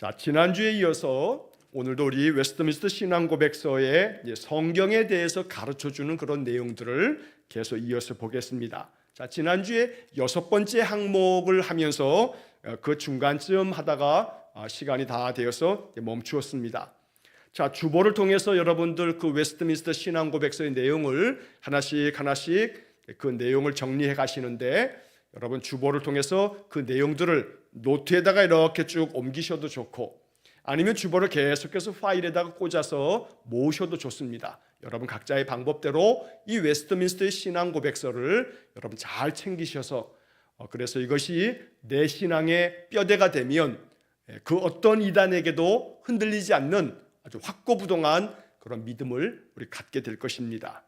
자, 지난주에 이어서 오늘도 우리 웨스트민스터 신앙고백서의 성경에 대해서 가르쳐주는 그런 내용들을 계속 이어서 보겠습니다. 자, 지난주에 6번째 항목을 하면서 그 중간쯤 하다가 시간이 다 되어서 멈추었습니다. 자, 주보를 통해서 여러분들 그 웨스트민스터 신앙고백서의 내용을 하나씩 그 내용을 정리해 가시는데, 여러분 주보를 통해서 그 내용들을 노트에다가 이렇게 쭉 옮기셔도 좋고, 아니면 주보를 계속해서 파일에다가 꽂아서 모으셔도 좋습니다. 여러분 각자의 방법대로 이 웨스트민스터의 신앙고백서를 여러분 잘 챙기셔서, 그래서 이것이 내 신앙의 뼈대가 되면 그 어떤 이단에게도 흔들리지 않는 아주 확고부동한 그런 믿음을 우리 갖게 될 것입니다.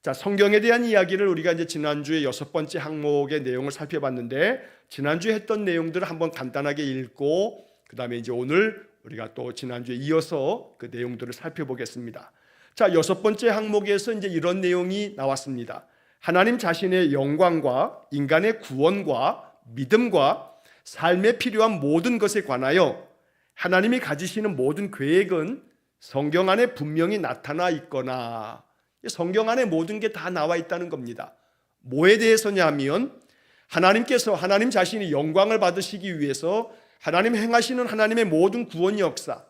자, 성경에 대한 이야기를 우리가 이제 지난주에 6번째 항목의 내용을 살펴봤는데, 지난주에 했던 내용들을 한번 간단하게 읽고 그 다음에 이제 오늘 우리가 또 지난주에 이어서 그 내용들을 살펴보겠습니다. 자, 6번째 항목에서 이제 이런 내용이 나왔습니다. 하나님 자신의 영광과 인간의 구원과 믿음과 삶에 필요한 모든 것에 관하여 하나님이 가지시는 모든 계획은 성경 안에 분명히 나타나 있거나, 성경 안에 모든 게 다 나와 있다는 겁니다. 뭐에 대해서냐 하면, 하나님께서 하나님 자신이 영광을 받으시기 위해서 하나님 행하시는 하나님의 모든 구원 역사,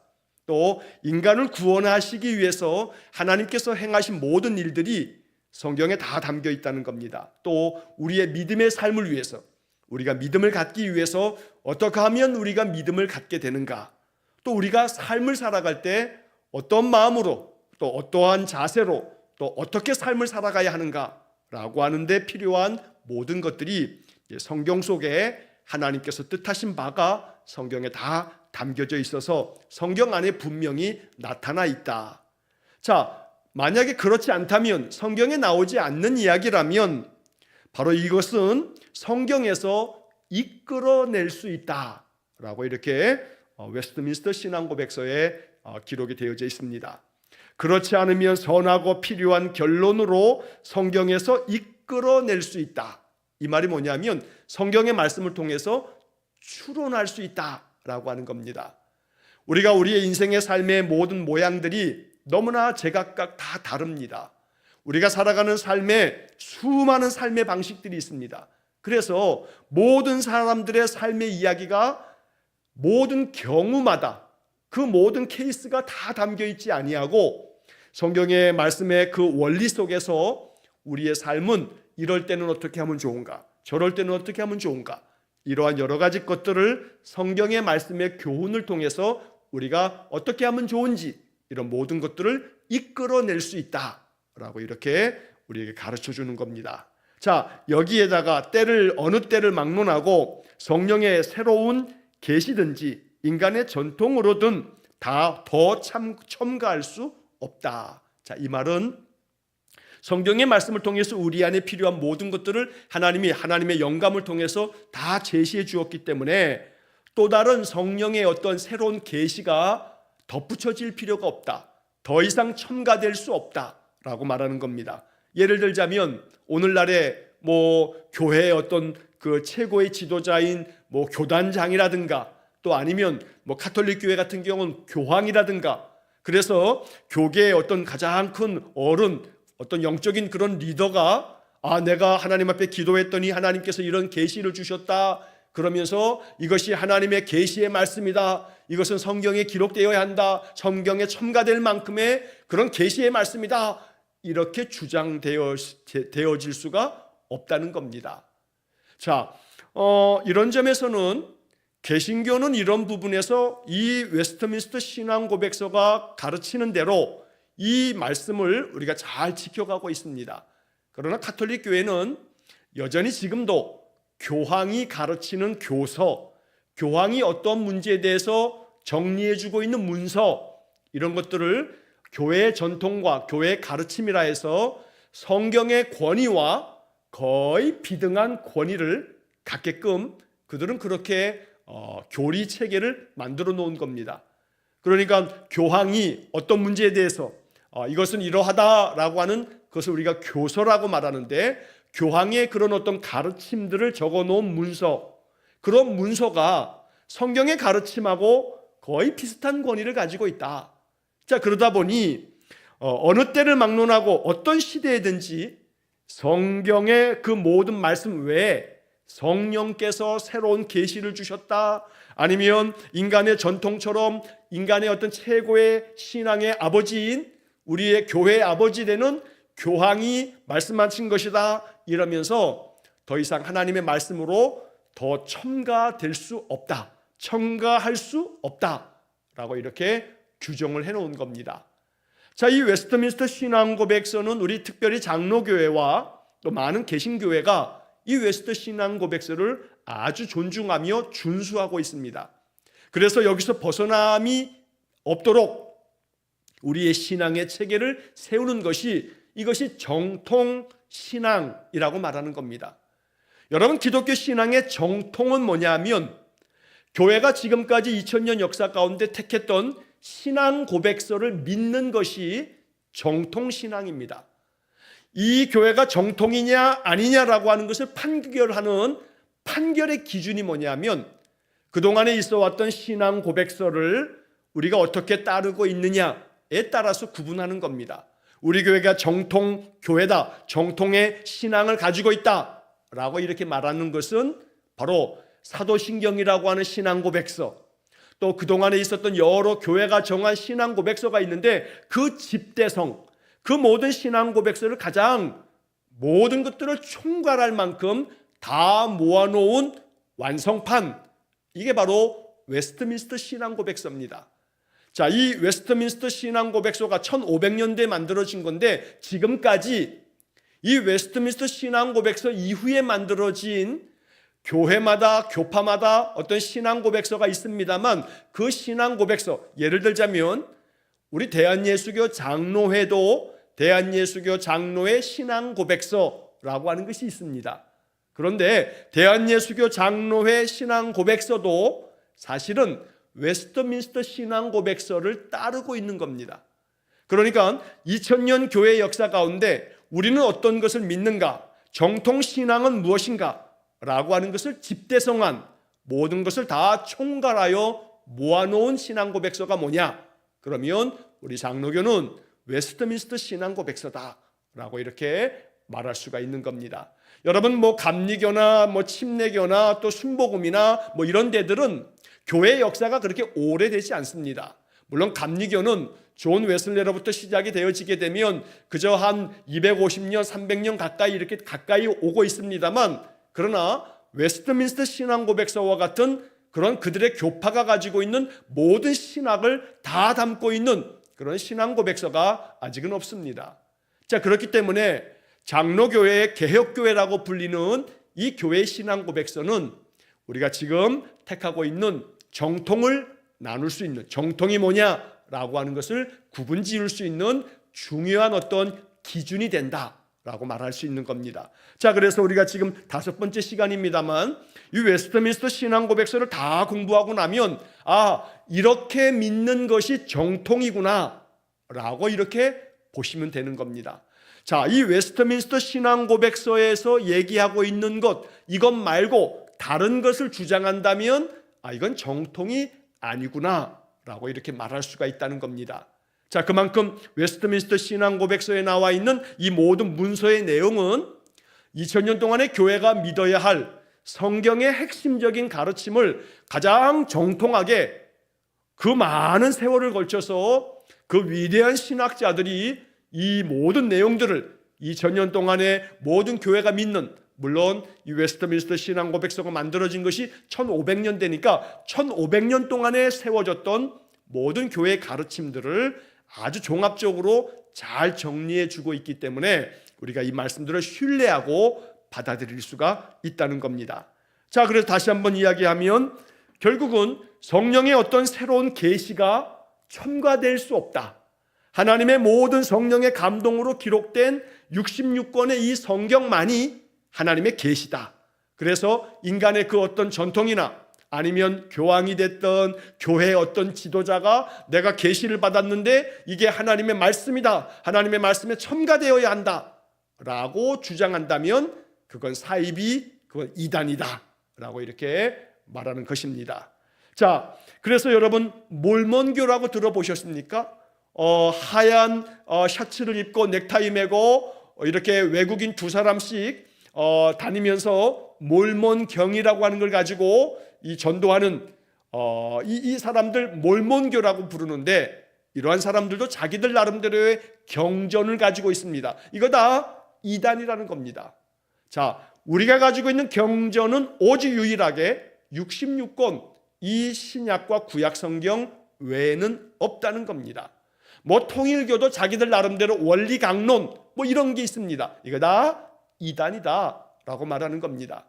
또 인간을 구원하시기 위해서 하나님께서 행하신 모든 일들이 성경에 다 담겨 있다는 겁니다. 또 우리의 믿음의 삶을 위해서, 우리가 믿음을 갖기 위해서 어떻게 하면 우리가 믿음을 갖게 되는가, 또 우리가 삶을 살아갈 때 어떤 마음으로, 또 어떠한 자세로, 또 어떻게 삶을 살아가야 하는가라고 하는데 필요한 모든 것들이 성경 속에 하나님께서 뜻하신 바가 성경에 다 담겨져 있어서 성경 안에 분명히 나타나 있다. 자, 만약에 그렇지 않다면, 성경에 나오지 않는 이야기라면 바로 이것은 성경에서 이끌어낼 수 있다라고 이렇게 웨스트민스터 신앙고백서에 기록이 되어져 있습니다. 그렇지 않으면 선하고 필요한 결론으로 성경에서 이끌어낼 수 있다. 이 말이 뭐냐면 성경의 말씀을 통해서 추론할 수 있다라고 하는 겁니다. 우리가 우리의 인생의 삶의 모든 모양들이 너무나 제각각 다 다릅니다. 우리가 살아가는 삶에 수많은 삶의 방식들이 있습니다. 그래서 모든 사람들의 삶의 이야기가 모든 경우마다 그 모든 케이스가 다 담겨 있지 아니하고, 성경의 말씀의 그 원리 속에서 우리의 삶은 이럴 때는 어떻게 하면 좋은가, 저럴 때는 어떻게 하면 좋은가, 이러한 여러 가지 것들을 성경의 말씀의 교훈을 통해서 우리가 어떻게 하면 좋은지, 이런 모든 것들을 이끌어낼 수 있다라고 이렇게 우리에게 가르쳐 주는 겁니다. 자, 여기에다가 어느 때를 막론하고 성령의 새로운 계시든지 인간의 전통으로든 다 더 첨가할 수 없다. 자, 이 말은 성경의 말씀을 통해서 우리 안에 필요한 모든 것들을 하나님이 하나님의 영감을 통해서 다 제시해 주었기 때문에 또 다른 성령의 어떤 새로운 계시가 덧붙여질 필요가 없다. 더 이상 첨가될 수 없다라고 말하는 겁니다. 예를 들자면 오늘날의 교회의 어떤 그 최고의 지도자인 교단장이라든가, 또 아니면 카톨릭 교회 같은 경우는 교황이라든가, 그래서 교계의 어떤 가장 큰 어른, 어떤 영적인 그런 리더가 내가 하나님 앞에 기도했더니 하나님께서 이런 계시를 주셨다, 그러면서 이것이 하나님의 계시의 말씀이다, 이것은 성경에 기록되어야 한다, 성경에 첨가될 만큼의 그런 계시의 말씀이다, 이렇게 주장되어질 수가 없다는 겁니다. 자, 이런 점에서는 개신교는 이런 부분에서 이 웨스트민스터 신앙고백서가 가르치는 대로 이 말씀을 우리가 잘 지켜가고 있습니다. 그러나 가톨릭 교회는 여전히 지금도 교황이 가르치는 교서, 교황이 어떤 문제에 대해서 정리해주고 있는 문서, 이런 것들을 교회의 전통과 교회의 가르침이라 해서 성경의 권위와 거의 비등한 권위를 갖게끔 그들은 그렇게 교리 체계를 만들어 놓은 겁니다. 그러니까 교황이 어떤 문제에 대해서 이것은 이러하다라고 하는 그것을 우리가 교서라고 말하는데, 교황의 그런 어떤 가르침들을 적어 놓은 문서, 그런 문서가 성경의 가르침하고 거의 비슷한 권위를 가지고 있다. 자, 그러다 보니 어느 때를 막론하고 어떤 시대에든지 성경의 그 모든 말씀 외에 성령께서 새로운 계시를 주셨다, 아니면 인간의 전통처럼 인간의 어떤 최고의 신앙의 아버지인 우리의 교회의 아버지 되는 교황이 말씀하신 것이다, 이러면서 더 이상 하나님의 말씀으로 더 첨가될 수 없다, 첨가할 수 없다 라고 이렇게 규정을 해놓은 겁니다. 자, 이 웨스트민스터 신앙고백서는 우리 특별히 장로교회와 또 많은 개신교회가 이 웨스트 신앙고백서를 아주 존중하며 준수하고 있습니다. 그래서 여기서 벗어남이 없도록 우리의 신앙의 체계를 세우는 것이, 이것이 정통신앙이라고 말하는 겁니다. 여러분, 기독교 신앙의 정통은 뭐냐면 교회가 지금까지 2000년 역사 가운데 택했던 신앙 고백서를 믿는 것이 정통신앙입니다. 이 교회가 정통이냐 아니냐라고 하는 것을 판결하는 판결의 기준이 뭐냐면 그동안에 있어 왔던 신앙 고백서를 우리가 어떻게 따르고 있느냐에 따라서 구분하는 겁니다. 우리 교회가 정통 교회다, 정통의 신앙을 가지고 있다 라고 이렇게 말하는 것은 바로 사도신경이라고 하는 신앙 고백서, 또 그동안에 있었던 여러 교회가 정한 신앙 고백서가 있는데 그 집대성, 그 모든 신앙 고백서를 가장 모든 것들을 총괄할 만큼 다 모아놓은 완성판, 이게 바로 웨스트민스터 신앙 고백서입니다. 자, 이 웨스트민스터 신앙 고백서가 1500년대에 만들어진 건데 지금까지 이 웨스트민스터 신앙 고백서 이후에 만들어진 교회마다 교파마다 어떤 신앙 고백서가 있습니다만 그 신앙 고백서, 예를 들자면 우리 대한예수교 장로회도 대한예수교 장로회 신앙 고백서라고 하는 것이 있습니다. 그런데 대한예수교 장로회 신앙 고백서도 사실은 웨스트민스터 신앙 고백서를 따르고 있는 겁니다. 그러니까 2000년 교회 역사 가운데 우리는 어떤 것을 믿는가, 정통 신앙은 무엇인가 라고 하는 것을 집대성한, 모든 것을 다 총괄하여 모아놓은 신앙 고백서가 뭐냐? 그러면 우리 장로교는 웨스트민스터 신앙 고백서다 라고 이렇게 말할 수가 있는 겁니다. 여러분, 뭐 감리교나 뭐 침례교나 또 순복음이나 뭐 이런 데들은 교회 역사가 그렇게 오래되지 않습니다. 물론 감리교는 존 웨슬레로부터 시작이 되어지게 되면 그저 한 250년, 300년 가까이 이렇게 가까이 오고 있습니다만, 그러나 웨스트민스터 신앙 고백서와 같은 그런 그들의 교파가 가지고 있는 모든 신학을 다 담고 있는 그런 신앙 고백서가 아직은 없습니다. 자, 그렇기 때문에 장로교회의 개혁교회라고 불리는 이 교회 신앙 고백서는 우리가 지금 택하고 있는 정통을 나눌 수 있는, 정통이 뭐냐라고 하는 것을 구분 지을 수 있는 중요한 어떤 기준이 된다라고 말할 수 있는 겁니다. 자, 그래서 우리가 지금 5번째 시간입니다만 이 웨스트민스터 신앙 고백서를 다 공부하고 나면 이렇게 믿는 것이 정통이구나 라고 이렇게 보시면 되는 겁니다. 자, 이 웨스트민스터 신앙 고백서에서 얘기하고 있는 것, 이것 말고 다른 것을 주장한다면 이건 정통이 아니구나 라고 이렇게 말할 수가 있다는 겁니다. 자, 그만큼 웨스트민스터 신앙 고백서에 나와 있는 이 모든 문서의 내용은 2000년 동안에 교회가 믿어야 할 성경의 핵심적인 가르침을 가장 정통하게 그 많은 세월을 걸쳐서 그 위대한 신학자들이 이 모든 내용들을 2000년 동안에 모든 교회가 믿는, 물론 이 웨스트민스터 신앙 고백서가 만들어진 것이 1500년대니까 1500년 동안에 세워졌던 모든 교회의 가르침들을 아주 종합적으로 잘 정리해 주고 있기 때문에 우리가 이 말씀들을 신뢰하고 받아들일 수가 있다는 겁니다. 자, 그래서 다시 한번 이야기하면 결국은 성령의 어떤 새로운 계시가 첨가될 수 없다. 하나님의 모든 성령의 감동으로 기록된 66권의 이 성경만이 하나님의 계시다. 그래서 인간의 그 어떤 전통이나 아니면 교황이 됐던 교회의 어떤 지도자가 내가 계시를 받았는데 이게 하나님의 말씀이다, 하나님의 말씀에 첨가되어야 한다 라고 주장한다면 그건 사이비, 그건 이단이다 라고 이렇게 말하는 것입니다. 자, 그래서 여러분 몰몬교라고 들어보셨습니까? 하얀 셔츠를 입고 넥타이 매고 이렇게 외국인 두 사람씩 다니면서 몰몬경이라고 하는 걸 가지고 이 전도하는 이 사람들 몰몬교라고 부르는데, 이러한 사람들도 자기들 나름대로의 경전을 가지고 있습니다. 이거 다 이단이라는 겁니다. 자, 우리가 가지고 있는 경전은 오직 유일하게 66권 이 신약과 구약 성경 외에는 없다는 겁니다. 뭐 통일교도 자기들 나름대로 원리 강론 뭐 이런 게 있습니다. 이거 다 이단이다 라고 말하는 겁니다.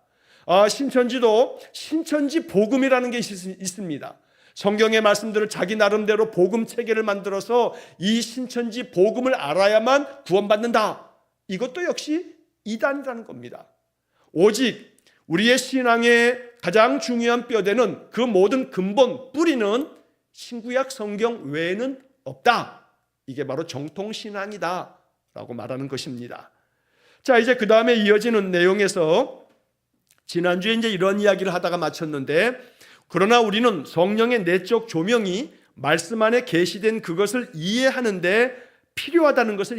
신천지도 신천지 복음이라는 게 있습니다. 성경의 말씀들을 자기 나름대로 복음 체계를 만들어서 이 신천지 복음을 알아야만 구원받는다. 이것도 역시 이단이라는 겁니다. 오직 우리의 신앙의 가장 중요한 뼈대는, 그 모든 근본 뿌리는 신구약 성경 외에는 없다. 이게 바로 정통신앙이다 라고 말하는 것입니다. 자, 이제 그 다음에 이어지는 내용에서 지난주에 이제 이런 이야기를 하다가 마쳤는데, 그러나 우리는 성령의 내적 조명이 말씀 안에 계시된 그것을 이해하는데 필요하다는 것을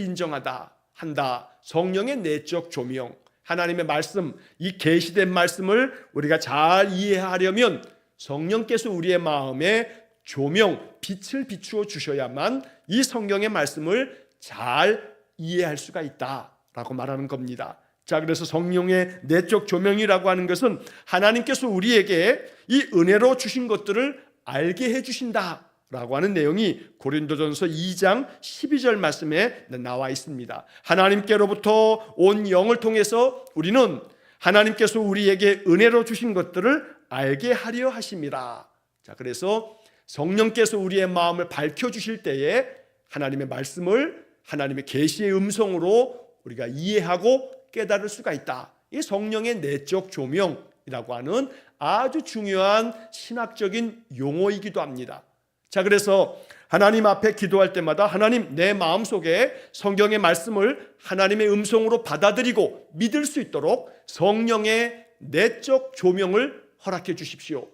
한다. 성령의 내적 조명, 하나님의 말씀, 이 계시된 말씀을 우리가 잘 이해하려면 성령께서 우리의 마음에 조명, 빛을 비추어 주셔야만 이 성경의 말씀을 잘 이해할 수가 있다라고 말하는 겁니다. 자, 그래서 성령의 내적 조명이라고 하는 것은 하나님께서 우리에게 이 은혜로 주신 것들을 알게 해주신다라고 하는 내용이 고린도전서 2장 12절 말씀에 나와 있습니다. 하나님께로부터 온 영을 통해서 우리는 하나님께서 우리에게 은혜로 주신 것들을 알게 하려 하심이라. 자, 그래서 성령께서 우리의 마음을 밝혀주실 때에 하나님의 말씀을 하나님의 계시의 음성으로 우리가 이해하고 깨달을 수가 있다. 이 성령의 내적 조명이라고 하는 아주 중요한 신학적인 용어이기도 합니다. 자, 그래서 하나님 앞에 기도할 때마다 하나님, 내 마음속에 성경의 말씀을 하나님의 음성으로 받아들이고 믿을 수 있도록 성령의 내적 조명을 허락해 주십시오.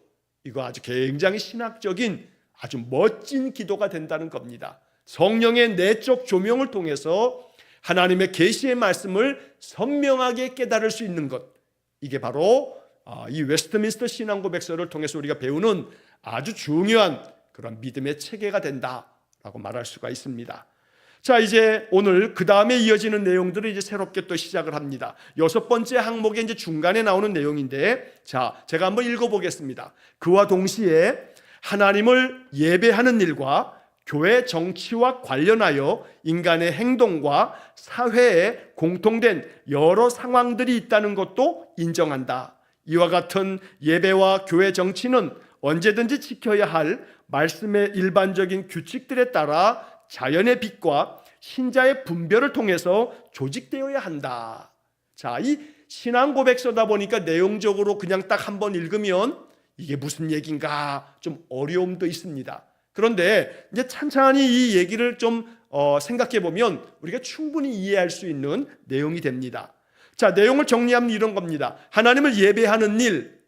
이거 아주 굉장히 신학적인 아주 멋진 기도가 된다는 겁니다. 성령의 내적 조명을 통해서 하나님의 계시의 말씀을 선명하게 깨달을 수 있는 것, 이게 바로 이 웨스트민스터 신앙고백서를 통해서 우리가 배우는 아주 중요한 그런 믿음의 체계가 된다라고 말할 수가 있습니다. 자, 이제 오늘 그 다음에 이어지는 내용들을 이제 새롭게 또 시작을 합니다. 6번째 항목에 이제 중간에 나오는 내용인데, 자, 제가 한번 읽어보겠습니다. 그와 동시에 하나님을 예배하는 일과 교회 정치와 관련하여 인간의 행동과 사회에 공통된 여러 상황들이 있다는 것도 인정한다. 이와 같은 예배와 교회 정치는 언제든지 지켜야 할 말씀의 일반적인 규칙들에 따라 자연의 빛과 신자의 분별을 통해서 조직되어야 한다. 자, 이 신앙 고백서다 보니까 내용적으로 그냥 딱 한번 읽으면 이게 무슨 얘기인가 좀 어려움도 있습니다. 그런데 이제 찬찬히 이 얘기를 좀 생각해 보면 우리가 충분히 이해할 수 있는 내용이 됩니다. 자, 내용을 정리하면 이런 겁니다. 하나님을 예배하는 일,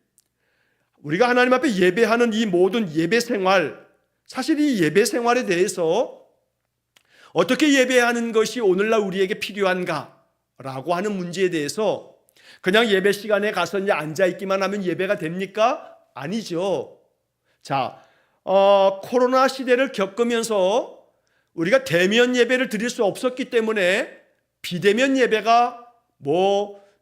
우리가 하나님 앞에 예배하는 이 모든 예배 생활, 사실 이 예배 생활에 대해서 어떻게 예배하는 것이 오늘날 우리에게 필요한가라고 하는 문제에 대해서 그냥 예배 시간에 가서 이제 앉아있기만 하면 예배가 됩니까? 아니죠. 자, 코로나 시대를 겪으면서 우리가 대면 예배를 드릴 수 없었기 때문에 비대면 예배가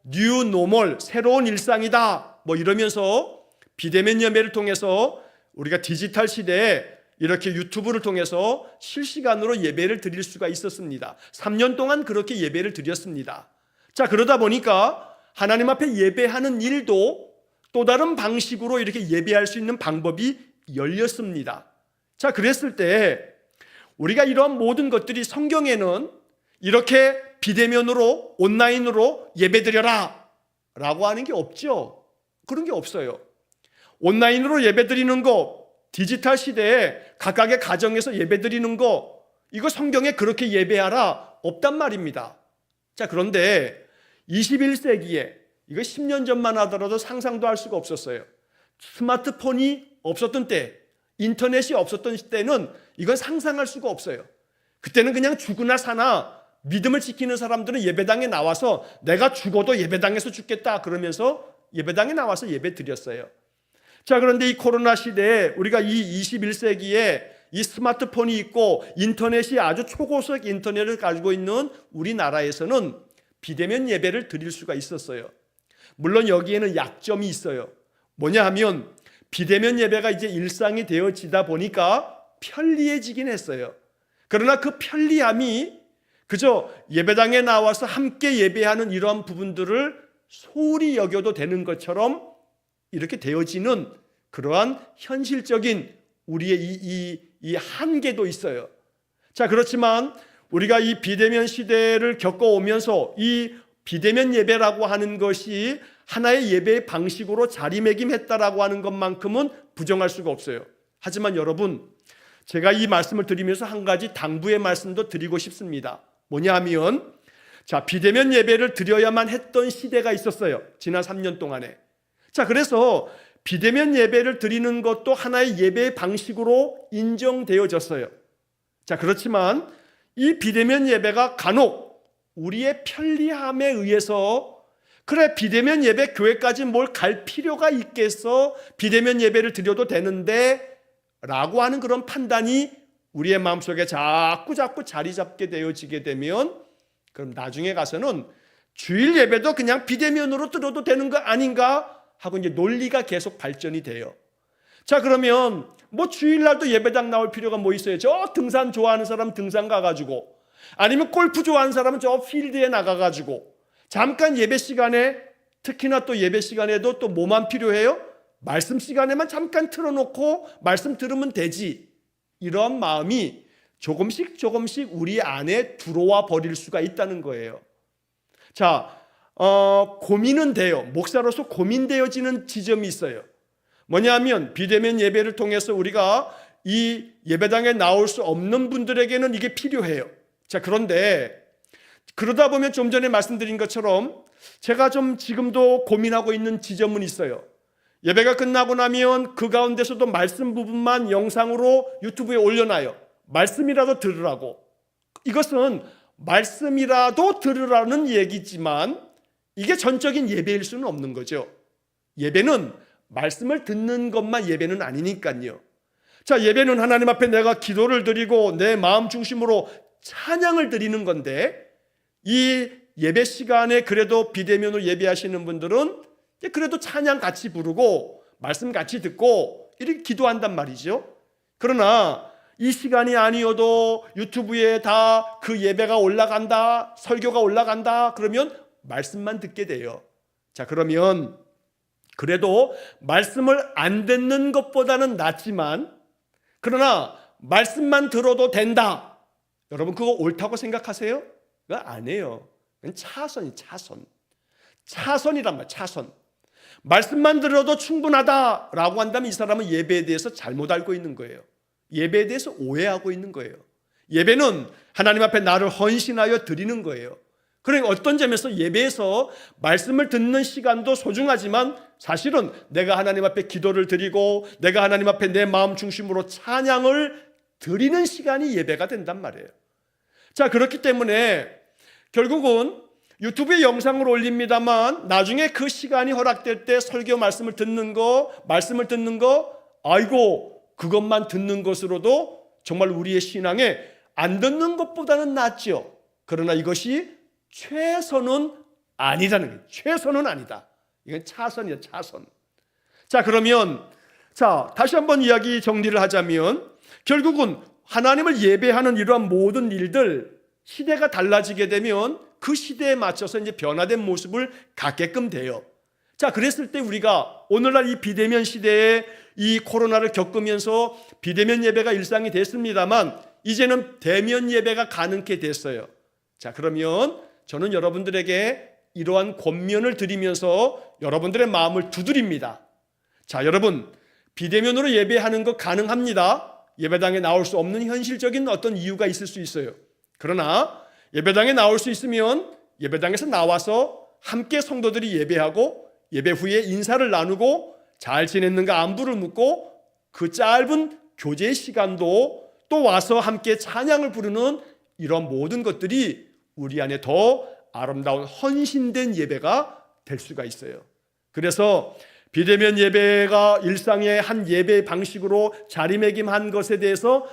뉴 노멀, 새로운 일상이다 이러면서 비대면 예배를 통해서 우리가 디지털 시대에 이렇게 유튜브를 통해서 실시간으로 예배를 드릴 수가 있었습니다. 3년 동안 그렇게 예배를 드렸습니다. 자, 그러다 보니까 하나님 앞에 예배하는 일도 또 다른 방식으로 이렇게 예배할 수 있는 방법이 열렸습니다. 자, 그랬을 때 우리가 이러한 모든 것들이 성경에는 이렇게 비대면으로 온라인으로 예배드려라 라고 하는 게 없죠. 그런 게 없어요. 온라인으로 예배드리는 거, 디지털 시대에 각각의 가정에서 예배드리는 거, 이거 성경에 그렇게 예배하라 없단 말입니다. 자, 그런데 21세기에 이거 10년 전만 하더라도 상상도 할 수가 없었어요. 스마트폰이 없었던 때, 인터넷이 없었던 때는 이건 상상할 수가 없어요. 그때는 그냥 죽으나 사나 믿음을 지키는 사람들은 예배당에 나와서 내가 죽어도 예배당에서 죽겠다 그러면서 예배당에 나와서 예배 드렸어요. 자, 그런데 이 코로나 시대에 우리가 이 21세기에 이 스마트폰이 있고 인터넷이 아주 초고속 인터넷을 가지고 있는 우리나라에서는 비대면 예배를 드릴 수가 있었어요. 물론 여기에는 약점이 있어요. 뭐냐 하면 비대면 예배가 이제 일상이 되어지다 보니까 편리해지긴 했어요. 그러나 그 편리함이 그저 예배당에 나와서 함께 예배하는 이러한 부분들을 소홀히 여겨도 되는 것처럼 이렇게 되어지는 그러한 현실적인 우리의 이 한계도 있어요. 자, 그렇지만 우리가 이 비대면 시대를 겪어오면서 이 비대면 예배라고 하는 것이 하나의 예배의 방식으로 자리매김했다라고 하는 것만큼은 부정할 수가 없어요. 하지만 여러분, 제가 이 말씀을 드리면서 한 가지 당부의 말씀도 드리고 싶습니다. 뭐냐 하면, 자, 비대면 예배를 드려야만 했던 시대가 있었어요. 지난 3년 동안에. 자, 그래서 비대면 예배를 드리는 것도 하나의 예배의 방식으로 인정되어졌어요. 자, 그렇지만 이 비대면 예배가 간혹 우리의 편리함에 의해서 그래, 비대면 예배 교회까지 뭘 갈 필요가 있겠어? 비대면 예배를 드려도 되는데 라고 하는 그런 판단이 우리의 마음속에 자꾸 자리 잡게 되어지게 되면 그럼 나중에 가서는 주일 예배도 그냥 비대면으로 드려도 되는 거 아닌가 하고 이제 논리가 계속 발전이 돼요. 자, 그러면 뭐 주일날도 예배당 나올 필요가 뭐 있어요? 저 등산 좋아하는 사람 등산 가가지고, 아니면 골프 좋아하는 사람은 저 필드에 나가가지고 잠깐 예배 시간에, 특히나 또 예배 시간에도 또 뭐만 필요해요? 말씀 시간에만 잠깐 틀어놓고 말씀 들으면 되지. 이런 마음이 조금씩 우리 안에 들어와 버릴 수가 있다는 거예요. 자, 고민은 돼요. 목사로서 고민되어지는 지점이 있어요. 뭐냐면 비대면 예배를 통해서 우리가 이 예배당에 나올 수 없는 분들에게는 이게 필요해요. 자, 그런데 그러다 보면 좀 전에 말씀드린 것처럼 제가 좀 지금도 고민하고 있는 지점은 있어요. 예배가 끝나고 나면 그 가운데서도 말씀 부분만 영상으로 유튜브에 올려놔요. 말씀이라도 들으라고. 이것은 말씀이라도 들으라는 얘기지만 이게 전적인 예배일 수는 없는 거죠. 예배는 말씀을 듣는 것만 예배는 아니니까요. 자, 예배는 하나님 앞에 내가 기도를 드리고 내 마음 중심으로 찬양을 드리는 건데, 이 예배 시간에 그래도 비대면으로 예배하시는 분들은 그래도 찬양 같이 부르고 말씀 같이 듣고 이렇게 기도한단 말이죠. 그러나 이 시간이 아니어도 유튜브에 다 그 예배가 올라간다, 설교가 올라간다 그러면 말씀만 듣게 돼요. 자, 그러면 그래도 말씀을 안 듣는 것보다는 낫지만, 그러나 말씀만 들어도 된다, 여러분 그거 옳다고 생각하세요? 그거 아니에요. 그건 차선이란 말, 차선. 말씀만 들어도 충분하다라고 한다면 이 사람은 예배에 대해서 잘못 알고 있는 거예요. 예배에 대해서 오해하고 있는 거예요. 예배는 하나님 앞에 나를 헌신하여 드리는 거예요. 그러니까 어떤 점에서 예배에서 말씀을 듣는 시간도 소중하지만 사실은 내가 하나님 앞에 기도를 드리고 내가 하나님 앞에 내 마음 중심으로 찬양을 드리는 시간이 예배가 된단 말이에요. 자, 그렇기 때문에 결국은 유튜브에 영상을 올립니다만 나중에 그 시간이 허락될 때 설교 말씀을 듣는 거, 아이고 그것만 듣는 것으로도 정말 우리의 신앙에 안 듣는 것보다는 낫죠. 그러나 이것이 최선은 아니다는 거예요. 최선은 아니다. 이건 차선이야, 차선. 자, 그러면 다시 한번 이야기 정리를 하자면 결국은 하나님을 예배하는 이러한 모든 일들, 시대가 달라지게 되면 그 시대에 맞춰서 이제 변화된 모습을 갖게끔 돼요. 자, 그랬을 때 우리가 오늘날 이 비대면 시대에 이 코로나를 겪으면서 비대면 예배가 일상이 됐습니다만 이제는 대면 예배가 가능케 됐어요. 자, 그러면 저는 여러분들에게 이러한 권면을 드리면서 여러분들의 마음을 두드립니다. 자, 여러분, 비대면으로 예배하는 거 가능합니다. 예배당에 나올 수 없는 현실적인 어떤 이유가 있을 수 있어요. 그러나 예배당에 나올 수 있으면 예배당에서 나와서 함께 성도들이 예배하고 예배 후에 인사를 나누고 잘 지냈는가 안부를 묻고 그 짧은 교제 시간도 또 와서 함께 찬양을 부르는 이런 모든 것들이 우리 안에 더 아름다운 헌신된 예배가 될 수가 있어요. 그래서 비대면 예배가 일상의 한 예배 방식으로 자리매김한 것에 대해서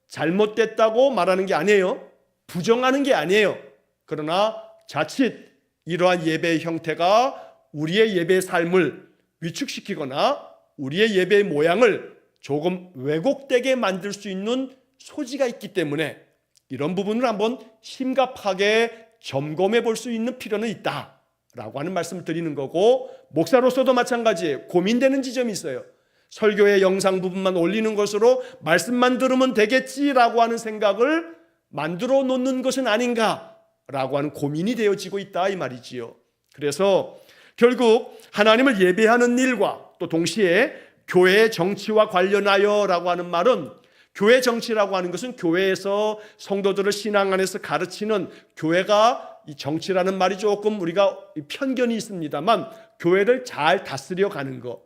잘못됐다고 말하는 게 아니에요. 부정하는 게 아니에요. 그러나 자칫 이러한 예배의 형태가 우리의 예배 삶을 위축시키거나 우리의 예배의 모양을 조금 왜곡되게 만들 수 있는 소지가 있기 때문에 이런 부분을 한번 심각하게 점검해 볼 수 있는 필요는 있다라고 하는 말씀을 드리는 거고, 목사로서도 마찬가지예요. 고민되는 지점이 있어요. 설교의 영상 부분만 올리는 것으로 말씀만 들으면 되겠지라고 하는 생각을 만들어 놓는 것은 아닌가라고 하는 고민이 되어지고 있다 이 말이지요. 그래서 결국 하나님을 예배하는 일과 또 동시에 교회의 정치와 관련하여라고 하는 말은, 교회 정치라고 하는 것은 교회에서 성도들을 신앙 안에서 가르치는, 교회가 이 정치라는 말이 조금 우리가 편견이 있습니다만 교회를 잘 다스려 가는 것,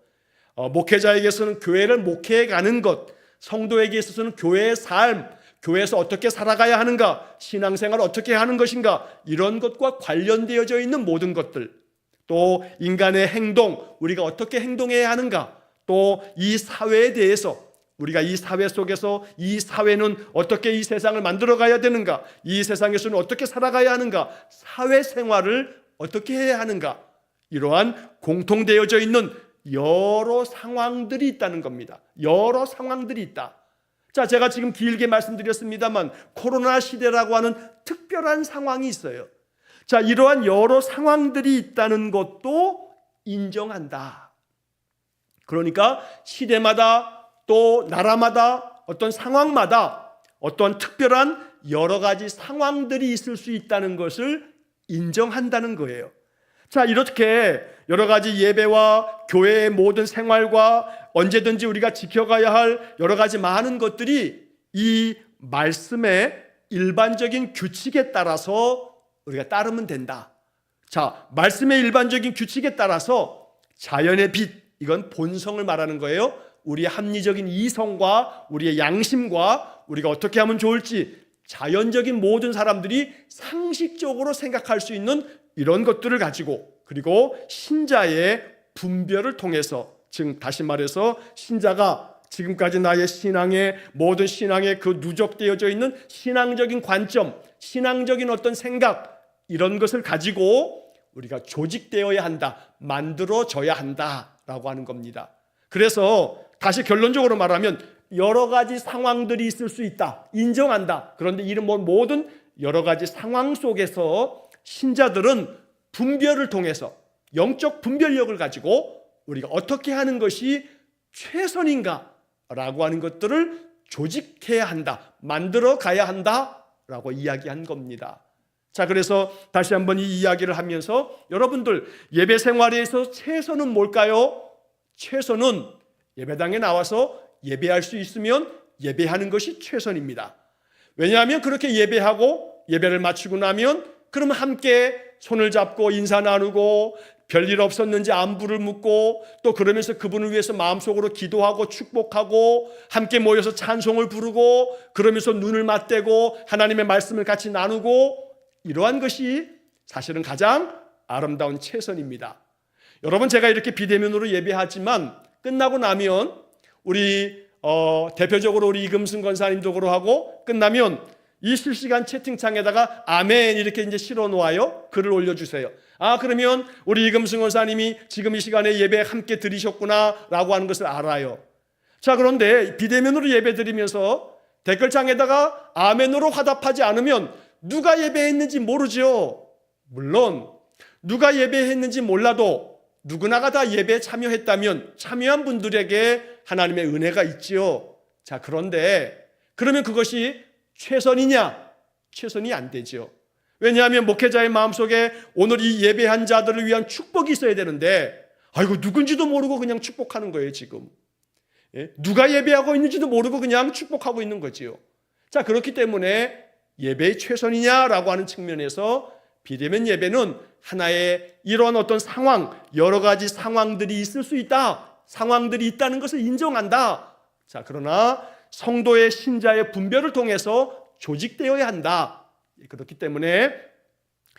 목회자에게서는 교회를 목회해 가는 것, 성도에게 있어서는 교회의 삶, 교회에서 어떻게 살아가야 하는가, 신앙생활을 어떻게 하는 것인가, 이런 것과 관련되어져 있는 모든 것들, 또 인간의 행동, 우리가 어떻게 행동해야 하는가, 또 이 사회에 대해서 우리가 이 사회 속에서 이 사회는 어떻게 이 세상을 만들어 가야 되는가, 이 세상에서는 어떻게 살아가야 하는가, 사회생활을 어떻게 해야 하는가, 이러한 공통되어져 있는 여러 상황들이 있다는 겁니다. 여러 상황들이 있다. 자, 제가 지금 길게 말씀드렸습니다만 코로나 시대라고 하는 특별한 상황이 있어요. 자, 이러한 여러 상황들이 있다는 것도 인정한다. 그러니까 시대마다 또 나라마다 어떤 상황마다 어떤 특별한 여러 가지 상황들이 있을 수 있다는 것을 인정한다는 거예요. 자, 이렇게 여러 가지 예배와 교회의 모든 생활과 언제든지 우리가 지켜가야 할 여러 가지 많은 것들이 이 말씀의 일반적인 규칙에 따라서 우리가 따르면 된다. 자, 말씀의 일반적인 규칙에 따라서 자연의 빛, 이건 본성을 말하는 거예요. 우리의 합리적인 이성과 우리의 양심과 우리가 어떻게 하면 좋을지 자연적인 모든 사람들이 상식적으로 생각할 수 있는 이런 것들을 가지고, 그리고 신자의 분별을 통해서, 즉 다시 말해서 신자가 지금까지 나의 신앙의 모든 신앙에 그 누적되어져 있는 신앙적인 관점, 신앙적인 어떤 생각, 이런 것을 가지고 우리가 조직되어야 한다, 만들어져야 한다라고 하는 겁니다. 그래서 다시 결론적으로 말하면 여러 가지 상황들이 있을 수 있다, 인정한다. 그런데 이런 모든 여러 가지 상황 속에서 신자들은 분별을 통해서 영적 분별력을 가지고 우리가 어떻게 하는 것이 최선인가라고 하는 것들을 조직해야 한다, 만들어 가야 한다라고 이야기한 겁니다. 자, 그래서 다시 한번 이 이야기를 하면서 여러분들 예배 생활에서 최선은 뭘까요? 최선은 예배당에 나와서 예배할 수 있으면 예배하는 것이 최선입니다. 왜냐하면 그렇게 예배하고 예배를 마치고 나면 그러면 함께 손을 잡고 인사 나누고 별일 없었는지 안부를 묻고 또 그러면서 그분을 위해서 마음속으로 기도하고 축복하고 함께 모여서 찬송을 부르고 그러면서 눈을 맞대고 하나님의 말씀을 같이 나누고, 이러한 것이 사실은 가장 아름다운 최선입니다. 여러분, 제가 이렇게 비대면으로 예배하지만 끝나고 나면 우리 대표적으로 우리 이금승 권사님도 그러하고 끝나면 이 실시간 채팅창에다가 아멘 이렇게 이제 실어 놓아요. 글을 올려주세요. 아, 그러면 우리 이금승 권사님이 지금 이 시간에 예배 함께 드리셨구나라고 하는 것을 알아요. 자, 그런데 비대면으로 예배 드리면서 댓글창에다가 아멘으로 화답하지 않으면 누가 예배했는지 모르죠. 물론 누가 예배했는지 몰라도 누구나가 다 예배에 참여했다면 참여한 분들에게 하나님의 은혜가 있지요. 자, 그런데 그러면 그것이 최선이냐? 최선이 안 되죠. 왜냐하면 목회자의 마음속에 오늘 이 예배한 자들을 위한 축복이 있어야 되는데, 아이고 누군지도 모르고 그냥 축복하는 거예요 지금. 예? 누가 예배하고 있는지도 모르고 그냥 축복하고 있는 거지요. 자, 그렇기 때문에 예배의 최선이냐라고 하는 측면에서 비대면 예배는 하나의 이런 어떤 상황, 여러 가지 상황들이 있을 수 있다, 상황들이 있다는 것을 인정한다. 자, 그러나 성도의 신자의 분별을 통해서 조직되어야 한다. 그렇기 때문에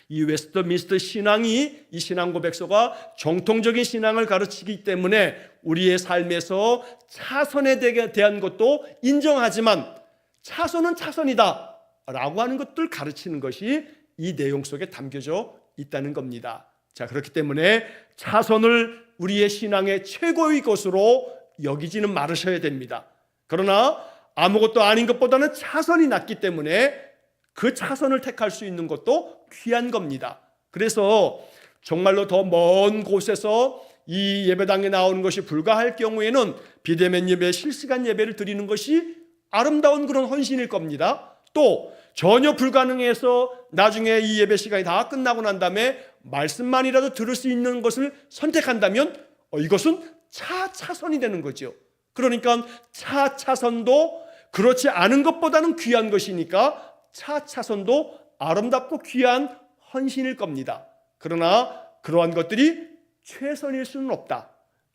이 웨스트민스터 신앙이, 이 신앙 고백서가 정통적인 신앙을 가르치기 때문에 우리의 삶에서 차선에 대한 것도 인정하지만 차선은 차선이다 라고 하는 것들 가르치는 것이 이 내용 속에 담겨져 있다는 겁니다. 자, 그렇기 때문에 차선을 우리의 신앙의 최고의 것으로 여기지는 말으셔야 됩니다. 그러나 아무것도 아닌 것보다는 차선이 낫기 때문에 그 차선을 택할 수 있는 것도 귀한 겁니다. 그래서 정말로 더 먼 곳에서 이 예배당에 나오는 것이 불가할 경우에는 비대면 예배, 실시간 예배를 드리는 것이 아름다운 그런 헌신일 겁니다. 또 전혀 불가능해서 나중에 이 예배 시간이 다 끝나고 난 다음에 말씀만이라도 들을 수 있는 것을 선택한다면 이것은 차선이 되는 거죠. 그러니까 차선도 그렇지 않은 것보다는 귀한 것이니까 차선도 아름답고 귀한 헌신일 겁니다. 그러나 그러한 것들이 최선일 수는 없다.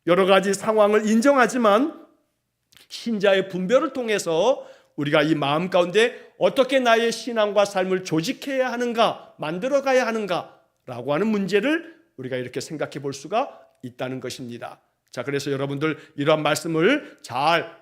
여러 가지 상황을 인정하지만 신자의 분별을 통해서 우리가 이 마음 가운데 어떻게 나의 신앙과 삶을 조직해야 하는가, 만들어가야 하는가라고 하는 문제를 우리가 이렇게 생각해 볼 수가 있다는 것입니다. 자, 그래서 여러분들 이러한 말씀을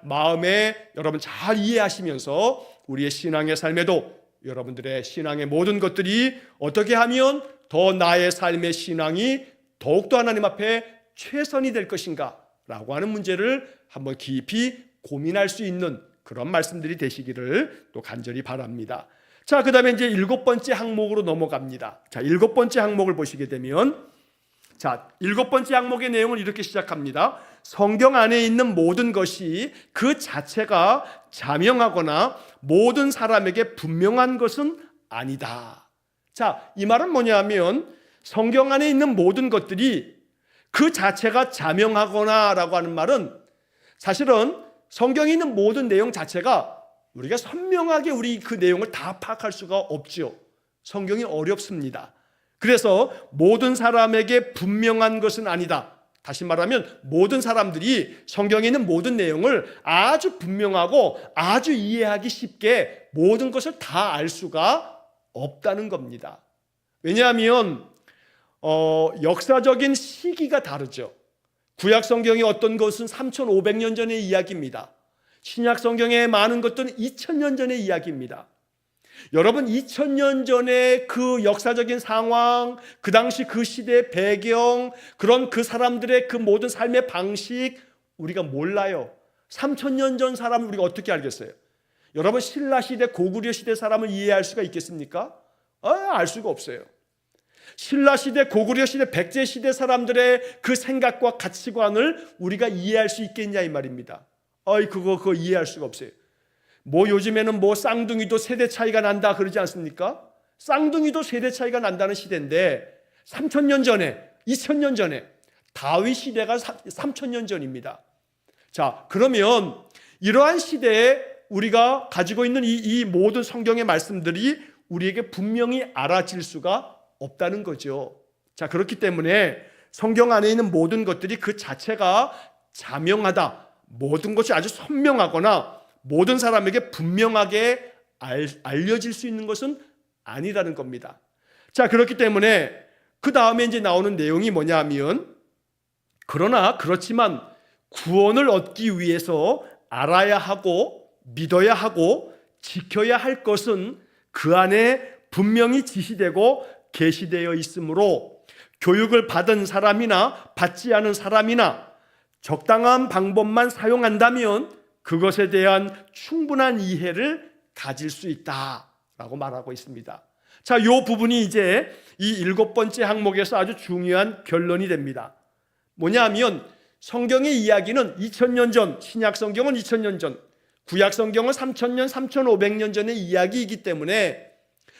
마음에 여러분 잘 이해하시면서 우리의 신앙의 삶에도 여러분들의 신앙의 모든 것들이 어떻게 하면 더 나의 삶의 신앙이 더욱더 하나님 앞에 최선이 될 것인가 라고 하는 문제를 한번 깊이 고민할 수 있는 그런 말씀들이 되시기를 또 간절히 바랍니다. 자, 그 다음에 이제 7번째 항목으로 넘어갑니다. 자, 7번째 항목을 보시게 되면, 자, 7번째 항목의 내용을 이렇게 시작합니다. 성경 안에 있는 모든 것이 그 자체가 자명하거나 모든 사람에게 분명한 것은 아니다. 자, 이 말은 뭐냐면 성경 안에 있는 모든 것들이 그 자체가 자명하거나 라고 하는 말은 사실은 성경에 있는 모든 내용 자체가 우리가 선명하게 우리 그 내용을 다 파악할 수가 없죠. 성경이 어렵습니다. 그래서 모든 사람에게 분명한 것은 아니다. 다시 말하면 모든 사람들이 성경에 있는 모든 내용을 아주 분명하고 아주 이해하기 쉽게 모든 것을 다 알 수가 없다는 겁니다. 왜냐하면 역사적인 시기가 다르죠. 구약 성경의 어떤 것은 3,500년 전의 이야기입니다. 신약 성경의 많은 것들은 2,000년 전의 이야기입니다. 여러분, 2000년 전의 그 역사적인 상황, 그 당시 그 시대의 배경, 그런 그 사람들의 그 모든 삶의 방식 우리가 몰라요. 3000년 전 사람을 우리가 어떻게 알겠어요? 여러분, 신라 시대, 고구려 시대 사람을 이해할 수가 있겠습니까? 알 수가 없어요. 신라 시대, 고구려 시대, 백제 시대 사람들의 그 생각과 가치관을 우리가 이해할 수 있겠냐 이 말입니다. 그거 이해할 수가 없어요. 요즘에는 쌍둥이도 세대 차이가 난다 그러지 않습니까? 쌍둥이도 세대 차이가 난다는 시대인데 3000년 전에, 2000년 전에 다윗 시대가 3000년 전입니다. 자, 그러면 이러한 시대에 우리가 가지고 있는 이 모든 성경의 말씀들이 우리에게 분명히 알아질 수가 없다는 거죠. 자, 그렇기 때문에 성경 안에 있는 모든 것들이 그 자체가 자명하다, 모든 것이 아주 선명하거나 모든 사람에게 분명하게 알려질 수 있는 것은 아니라는 겁니다. 자, 그렇기 때문에 그 다음에 이제 나오는 내용이 뭐냐 하면, 그러나 그렇지만 구원을 얻기 위해서 알아야 하고 믿어야 하고 지켜야 할 것은 그 안에 분명히 지시되고 계시되어 있으므로 교육을 받은 사람이나 받지 않은 사람이나 적당한 방법만 사용한다면 그것에 대한 충분한 이해를 가질 수 있다라고 말하고 있습니다. 자, 이 부분이 이제 이 7번째 항목에서 아주 중요한 결론이 됩니다. 뭐냐 하면 성경의 이야기는 2000년 전, 신약 성경은 2000년 전, 구약 성경은 3000년, 3500년 전의 이야기이기 때문에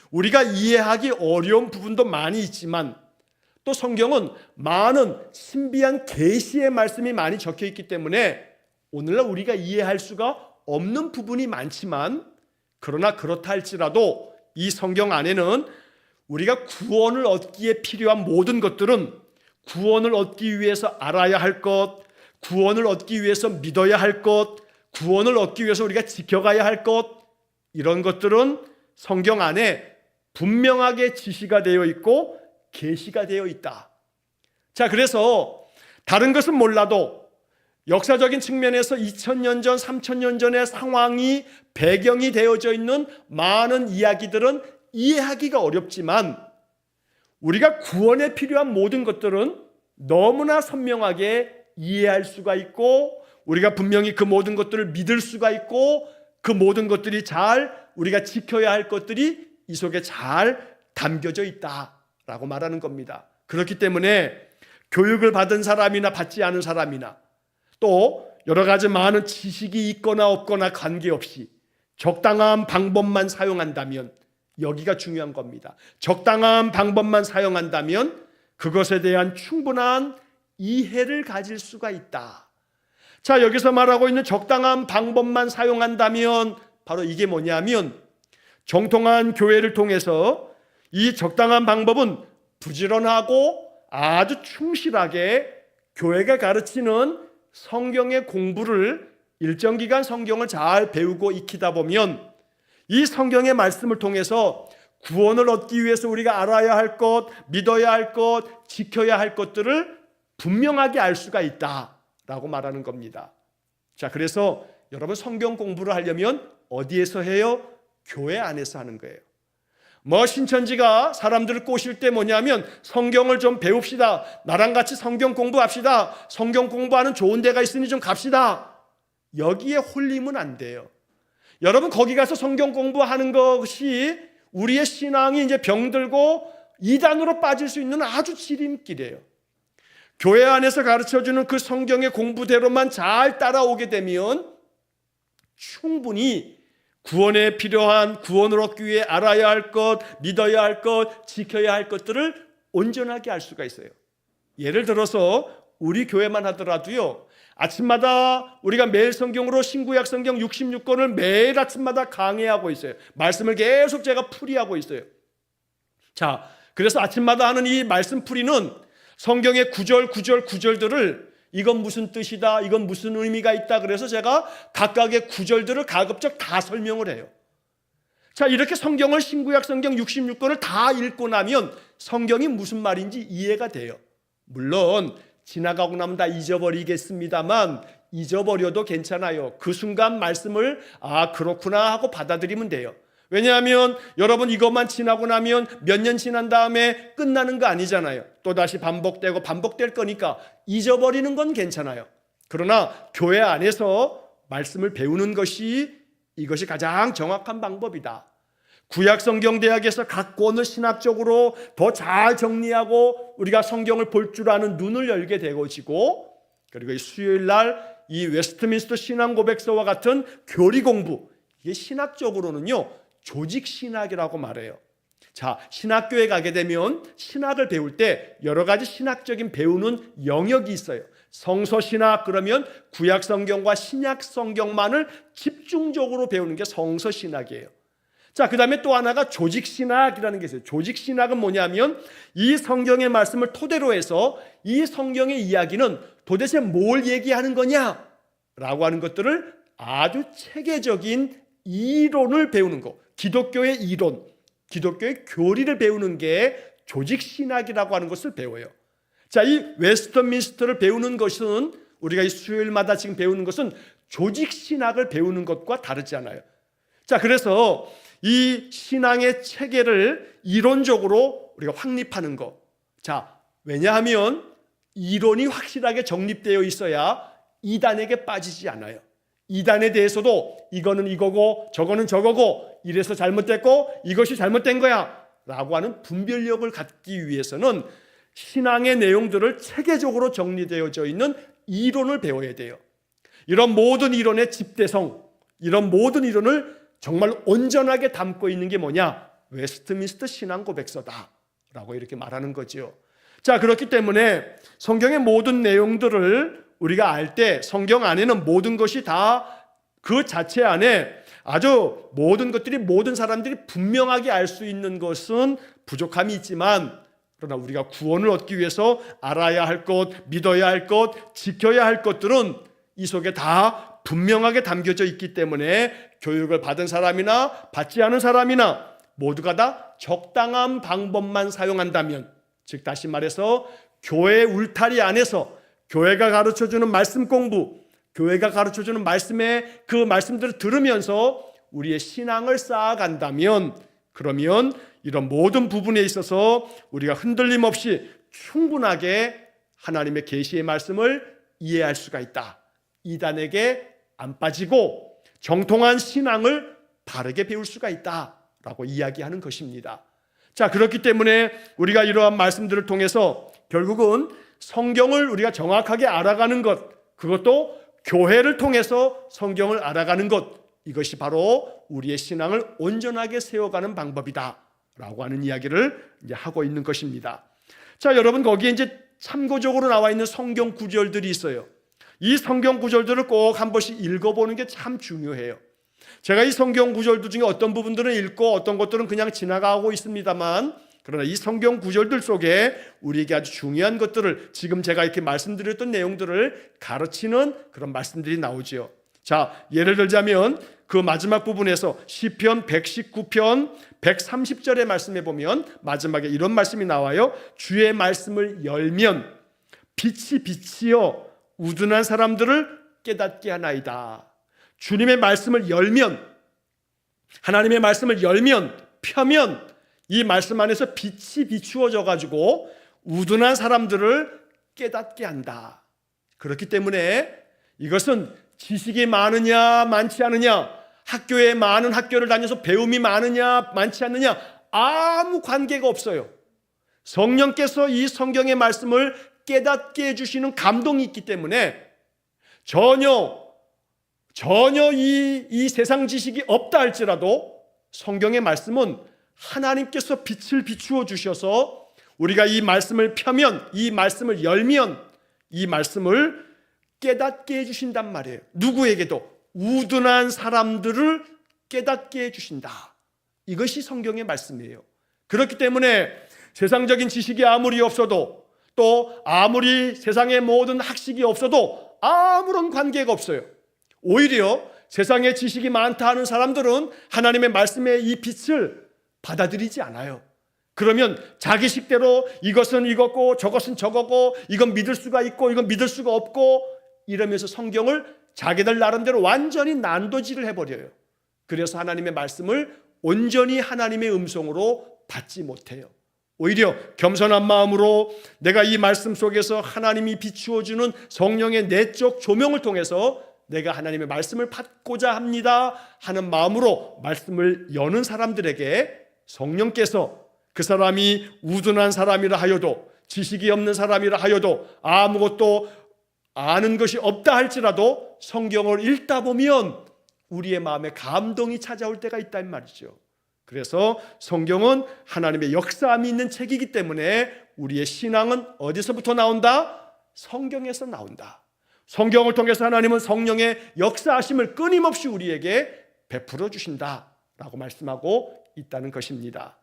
우리가 이해하기 어려운 부분도 많이 있지만 또 성경은 많은 신비한 계시의 말씀이 많이 적혀 있기 때문에 오늘날 우리가 이해할 수가 없는 부분이 많지만, 그러나 그렇다 할지라도 이 성경 안에는 우리가 구원을 얻기에 필요한 모든 것들은 구원을 얻기 위해서 알아야 할 것, 구원을 얻기 위해서 믿어야 할 것, 구원을 얻기 위해서 우리가 지켜가야 할 것, 이런 것들은 성경 안에 분명하게 지시가 되어 있고 계시가 되어 있다. 자, 그래서 다른 것은 몰라도 역사적인 측면에서 2000년 전, 3000년 전의 상황이 배경이 되어져 있는 많은 이야기들은 이해하기가 어렵지만 우리가 구원에 필요한 모든 것들은 너무나 선명하게 이해할 수가 있고 우리가 분명히 그 모든 것들을 믿을 수가 있고 그 모든 것들이 잘 우리가 지켜야 할 것들이 이 속에 잘 담겨져 있다라고 말하는 겁니다. 그렇기 때문에 교육을 받은 사람이나 받지 않은 사람이나 또 여러 가지 많은 지식이 있거나 없거나 관계없이 적당한 방법만 사용한다면, 여기가 중요한 겁니다. 적당한 방법만 사용한다면 그것에 대한 충분한 이해를 가질 수가 있다. 자, 여기서 말하고 있는 적당한 방법만 사용한다면 바로 이게 뭐냐면 정통한 교회를 통해서 이 적당한 방법은 부지런하고 아주 충실하게 교회가 가르치는 성경의 공부를 일정 기간 성경을 잘 배우고 익히다 보면 이 성경의 말씀을 통해서 구원을 얻기 위해서 우리가 알아야 할 것, 믿어야 할 것, 지켜야 할 것들을 분명하게 알 수가 있다라고 말하는 겁니다. 자, 그래서 여러분 성경 공부를 하려면 어디에서 해요? 교회 안에서 하는 거예요. 신천지가 사람들을 꼬실 때 뭐냐면 성경을 좀 배웁시다. 나랑 같이 성경 공부합시다. 성경 공부하는 좋은 데가 있으니 좀 갑시다. 여기에 홀리면 안 돼요. 여러분 거기 가서 성경 공부하는 것이 우리의 신앙이 이제 병들고 이단으로 빠질 수 있는 아주 지름길이에요. 교회 안에서 가르쳐주는 그 성경의 공부대로만 잘 따라오게 되면 충분히 구원에 필요한, 구원을 얻기 위해 알아야 할 것, 믿어야 할 것, 지켜야 할 것들을 온전하게 알 수가 있어요. 예를 들어서 우리 교회만 하더라도요, 아침마다 우리가 매일 성경으로 신구약 성경 66권을 매일 아침마다 강해하고 있어요. 말씀을 계속 제가 풀이하고 있어요. 자, 그래서 아침마다 하는 이 말씀 풀이는 성경의 구절들을 이건 무슨 뜻이다, 이건 무슨 의미가 있다, 그래서 제가 각각의 구절들을 가급적 다 설명을 해요. 자, 이렇게 성경을 신구약 성경 66권을 다 읽고 나면 성경이 무슨 말인지 이해가 돼요. 물론 지나가고 나면 다 잊어버리겠습니다만 잊어버려도 괜찮아요. 그 순간 말씀을 그렇구나 하고 받아들이면 돼요. 왜냐하면 여러분 이것만 지나고 나면 몇 년 지난 다음에 끝나는 거 아니잖아요. 또다시 반복되고 반복될 거니까 잊어버리는 건 괜찮아요. 그러나 교회 안에서 말씀을 배우는 이것이 가장 정확한 방법이다. 구약성경대학에서 각 권을 신학적으로 더 잘 정리하고 우리가 성경을 볼 줄 아는 눈을 열게 되어지고, 그리고 이 수요일날 이 웨스트민스터 신앙고백서와 같은 교리 공부, 이게 신학적으로는요 조직신학이라고 말해요. 자, 신학교에 가게 되면 신학을 배울 때 여러 가지 신학적인 배우는 영역이 있어요. 성서신학, 그러면 구약성경과 신약성경만을 집중적으로 배우는 게 성서신학이에요. 자, 그 다음에 또 하나가 조직신학이라는 게 있어요. 조직신학은 뭐냐면 이 성경의 말씀을 토대로 해서 이 성경의 이야기는 도대체 뭘 얘기하는 거냐 라고 하는 것들을 아주 체계적인 이론을 배우는 거, 기독교의 이론, 기독교의 교리를 배우는 게 조직신학이라고 하는 것을 배워요. 자, 이 웨스트민스터를 배우는 것은, 우리가 이 수요일마다 지금 배우는 것은 조직신학을 배우는 것과 다르지 않아요. 자, 그래서 이 신앙의 체계를 이론적으로 우리가 확립하는 거. 자, 왜냐하면 이론이 확실하게 정립되어 있어야 이단에게 빠지지 않아요. 이단에 대해서도 이거는 이거고 저거는 저거고 이래서 잘못됐고 이것이 잘못된 거야 라고 하는 분별력을 갖기 위해서는 신앙의 내용들을 체계적으로 정리되어져 있는 이론을 배워야 돼요. 이런 모든 이론의 집대성, 이런 모든 이론을 정말 온전하게 담고 있는 게 뭐냐? 웨스트민스터 신앙고백서다 라고 이렇게 말하는 거죠. 자, 그렇기 때문에 성경의 모든 내용들을 우리가 알 때 성경 안에는 모든 것이 다 그 자체 안에 아주 모든 것들이, 모든 사람들이 분명하게 알 수 있는 것은 부족함이 있지만, 그러나 우리가 구원을 얻기 위해서 알아야 할 것, 믿어야 할 것, 지켜야 할 것들은 이 속에 다 분명하게 담겨져 있기 때문에 교육을 받은 사람이나 받지 않은 사람이나 모두가 다 적당한 방법만 사용한다면, 즉 다시 말해서 교회 울타리 안에서 교회가 가르쳐주는 말씀 공부, 교회가 가르쳐주는 말씀의 그 말씀들을 들으면서 우리의 신앙을 쌓아간다면, 그러면 이런 모든 부분에 있어서 우리가 흔들림 없이 충분하게 하나님의 계시의 말씀을 이해할 수가 있다. 이단에게 안 빠지고 정통한 신앙을 바르게 배울 수가 있다라고 이야기하는 것입니다. 자, 그렇기 때문에 우리가 이러한 말씀들을 통해서 결국은 성경을 우리가 정확하게 알아가는 것, 그것도 교회를 통해서 성경을 알아가는 것, 이것이 바로 우리의 신앙을 온전하게 세워가는 방법이다라고 하는 이야기를 이제 하고 있는 것입니다. 자, 여러분, 거기에 이제 참고적으로 나와 있는 성경 구절들이 있어요. 이 성경 구절들을 꼭 한 번씩 읽어보는 게 참 중요해요. 제가 이 성경 구절들 중에 어떤 부분들은 읽고 어떤 것들은 그냥 지나가고 있습니다만, 그러나 이 성경 구절들 속에 우리에게 아주 중요한 것들을, 지금 제가 이렇게 말씀드렸던 내용들을 가르치는 그런 말씀들이 나오죠. 자, 예를 들자면 그 마지막 부분에서 시편 119편 130절의 말씀에 보면 마지막에 이런 말씀이 나와요. 주의 말씀을 열면 빛이 빛이여 우둔한 사람들을 깨닫게 하나이다. 주님의 말씀을 열면, 하나님의 말씀을 열면, 펴면 이 말씀 안에서 빛이 비추어져 가지고 우둔한 사람들을 깨닫게 한다. 그렇기 때문에 이것은 지식이 많으냐 많지 않으냐, 학교에 많은 학교를 다녀서 배움이 많으냐 많지 않느냐 아무 관계가 없어요. 성령께서 이 성경의 말씀을 깨닫게 해주시는 감동이 있기 때문에 전혀 이 세상 지식이 없다 할지라도 성경의 말씀은 하나님께서 빛을 비추어 주셔서 우리가 이 말씀을 펴면, 이 말씀을 열면 이 말씀을 깨닫게 해주신단 말이에요. 누구에게도 우둔한 사람들을 깨닫게 해주신다. 이것이 성경의 말씀이에요. 그렇기 때문에 세상적인 지식이 아무리 없어도, 또 아무리 세상의 모든 학식이 없어도 아무런 관계가 없어요. 오히려 세상에 지식이 많다 하는 사람들은 하나님의 말씀의 이 빛을 받아들이지 않아요. 그러면 자기 식대로 이것은 이거고 저것은 저거고, 이건 믿을 수가 있고 이건 믿을 수가 없고, 이러면서 성경을 자기들 나름대로 완전히 난도질을 해버려요. 그래서 하나님의 말씀을 온전히 하나님의 음성으로 받지 못해요. 오히려 겸손한 마음으로 내가 이 말씀 속에서 하나님이 비추어주는 성령의 내적 조명을 통해서 내가 하나님의 말씀을 받고자 합니다 하는 마음으로 말씀을 여는 사람들에게 성령께서 그 사람이 우둔한 사람이라 하여도, 지식이 없는 사람이라 하여도, 아무것도 아는 것이 없다 할지라도 성경을 읽다 보면 우리의 마음에 감동이 찾아올 때가 있단 말이죠. 그래서 성경은 하나님의 역사함이 있는 책이기 때문에 우리의 신앙은 어디서부터 나온다? 성경에서 나온다. 성경을 통해서 하나님은 성령의 역사하심을 끊임없이 우리에게 베풀어 주신다라고 말씀하고 있다는 것입니다.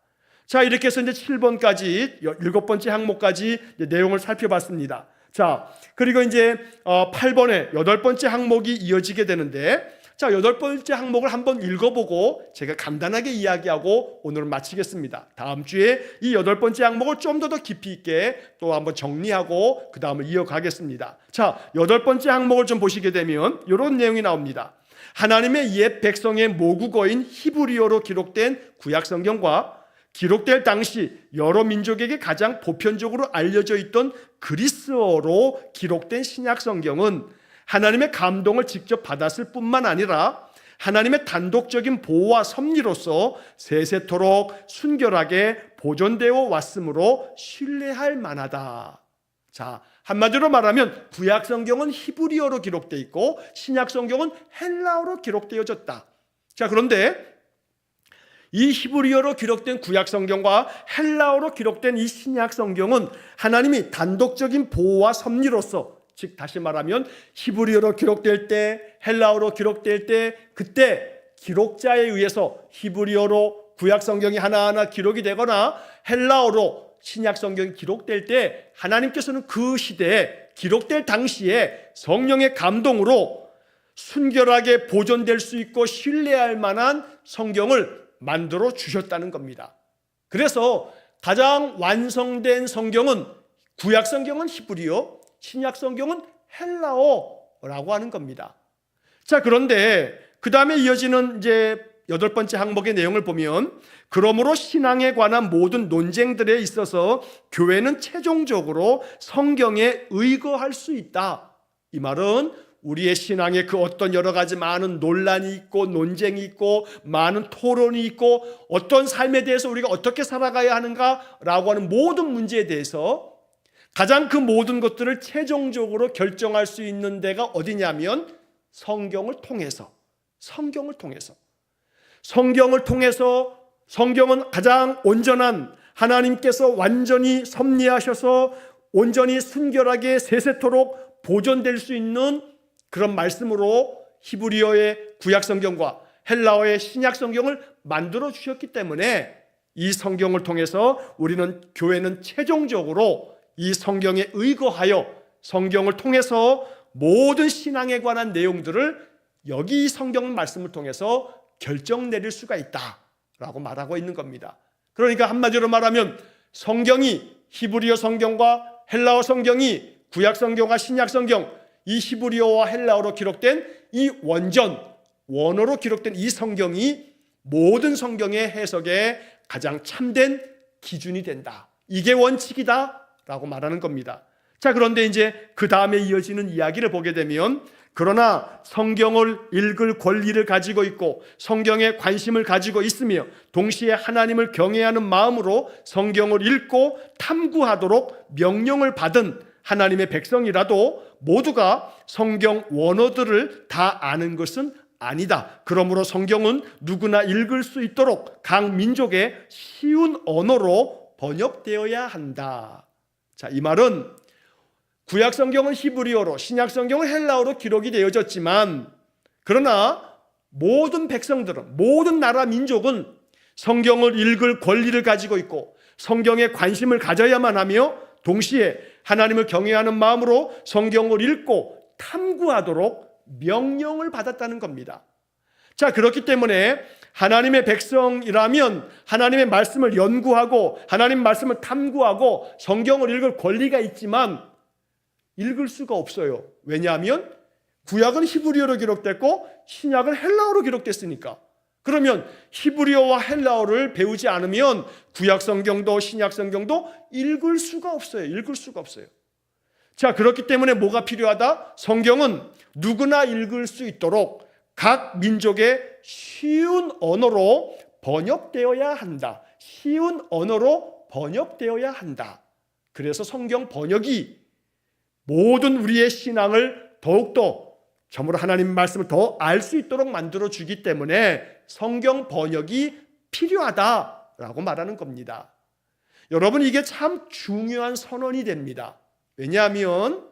자, 이렇게 해서 이제 7번까지 7번째 항목까지 내용을 살펴봤습니다. 자, 그리고 이제 8번에 8번째 항목이 이어지게 되는데, 자, 8번째 항목을 한번 읽어보고 제가 간단하게 이야기하고 오늘은 마치겠습니다. 다음 주에 이 8번째 항목을 좀 더 깊이 있게 또 한번 정리하고 그 다음을 이어가겠습니다. 자, 8번째 항목을 좀 보시게 되면 이런 내용이 나옵니다. 하나님의 옛 백성의 모국어인 히브리어로 기록된 구약성경과 기록될 당시 여러 민족에게 가장 보편적으로 알려져 있던 그리스어로 기록된 신약성경은 하나님의 감동을 직접 받았을 뿐만 아니라 하나님의 단독적인 보호와 섭리로서 세세토록 순결하게 보존되어 왔으므로 신뢰할 만하다. 자, 한마디로 말하면 구약성경은 히브리어로 기록되어 있고 신약성경은 헬라어로 기록되어졌다. 자, 그런데 이 히브리어로 기록된 구약성경과 헬라어로 기록된 이 신약성경은 하나님이 단독적인 보호와 섭리로서, 즉 다시 말하면 히브리어로 기록될 때, 헬라어로 기록될 때, 그때 기록자에 의해서 히브리어로 구약성경이 하나하나 기록이 되거나 헬라어로 신약성경이 기록될 때 하나님께서는 그 시대에 기록될 당시에 성령의 감동으로 순결하게 보존될 수 있고 신뢰할 만한 성경을 만들어 주셨다는 겁니다. 그래서 가장 완성된 성경은 구약 성경은 히브리어, 신약 성경은 헬라어라고 하는 겁니다. 자, 그런데 그 다음에 이어지는 이제 8번째 항목의 내용을 보면, 그러므로 신앙에 관한 모든 논쟁들에 있어서 교회는 최종적으로 성경에 의거할 수 있다. 이 말은 우리의 신앙에 그 어떤 여러 가지 많은 논란이 있고 논쟁이 있고 많은 토론이 있고 어떤 삶에 대해서 우리가 어떻게 살아가야 하는가라고 하는 모든 문제에 대해서 가장 그 모든 것들을 최종적으로 결정할 수 있는 데가 어디냐면 성경을 통해서, 성경은 가장 온전한, 하나님께서 완전히 섭리하셔서 온전히 순결하게 세세토록 보존될 수 있는 그런 말씀으로 히브리어의 구약 성경과 헬라어의 신약 성경을 만들어 주셨기 때문에 이 성경을 통해서 우리는, 교회는 최종적으로 이 성경에 의거하여 성경을 통해서 모든 신앙에 관한 내용들을 여기 이 성경 말씀을 통해서 결정 내릴 수가 있다라고 말하고 있는 겁니다. 그러니까 한마디로 말하면 성경이, 히브리어 성경과 헬라어 성경이, 구약 성경과 신약 성경, 이 히브리어와 헬라어로 기록된 이 원어로 기록된 이 성경이 모든 성경의 해석에 가장 참된 기준이 된다. 이게 원칙이다 라고 말하는 겁니다. 자, 그런데 이제 그 다음에 이어지는 이야기를 보게 되면, 그러나 성경을 읽을 권리를 가지고 있고 성경에 관심을 가지고 있으며 동시에 하나님을 경외하는 마음으로 성경을 읽고 탐구하도록 명령을 받은 하나님의 백성이라도 모두가 성경 원어들을 다 아는 것은 아니다. 그러므로 성경은 누구나 읽을 수 있도록 각 민족의 쉬운 언어로 번역되어야 한다. 자, 이 말은 구약 성경은 히브리어로, 신약 성경은 헬라어로 기록이 되어졌지만, 그러나 모든 백성들은, 모든 나라 민족은 성경을 읽을 권리를 가지고 있고 성경에 관심을 가져야만 하며 동시에 하나님을 경외하는 마음으로 성경을 읽고 탐구하도록 명령을 받았다는 겁니다. 자, 그렇기 때문에 하나님의 백성이라면 하나님의 말씀을 연구하고 하나님 말씀을 탐구하고 성경을 읽을 권리가 있지만 읽을 수가 없어요. 왜냐하면 구약은 히브리어로 기록됐고 신약은 헬라어로 기록됐으니까. 그러면 히브리어와 헬라어를 배우지 않으면 구약 성경도 신약 성경도 읽을 수가 없어요. 자, 그렇기 때문에 뭐가 필요하다? 성경은 누구나 읽을 수 있도록 각 민족의 쉬운 언어로 번역되어야 한다. 그래서 성경 번역이 모든 우리의 신앙을 더욱더 점으로 하나님 말씀을 더 알 수 있도록 만들어주기 때문에 성경 번역이 필요하다라고 말하는 겁니다. 여러분, 이게 참 중요한 선언이 됩니다. 왜냐하면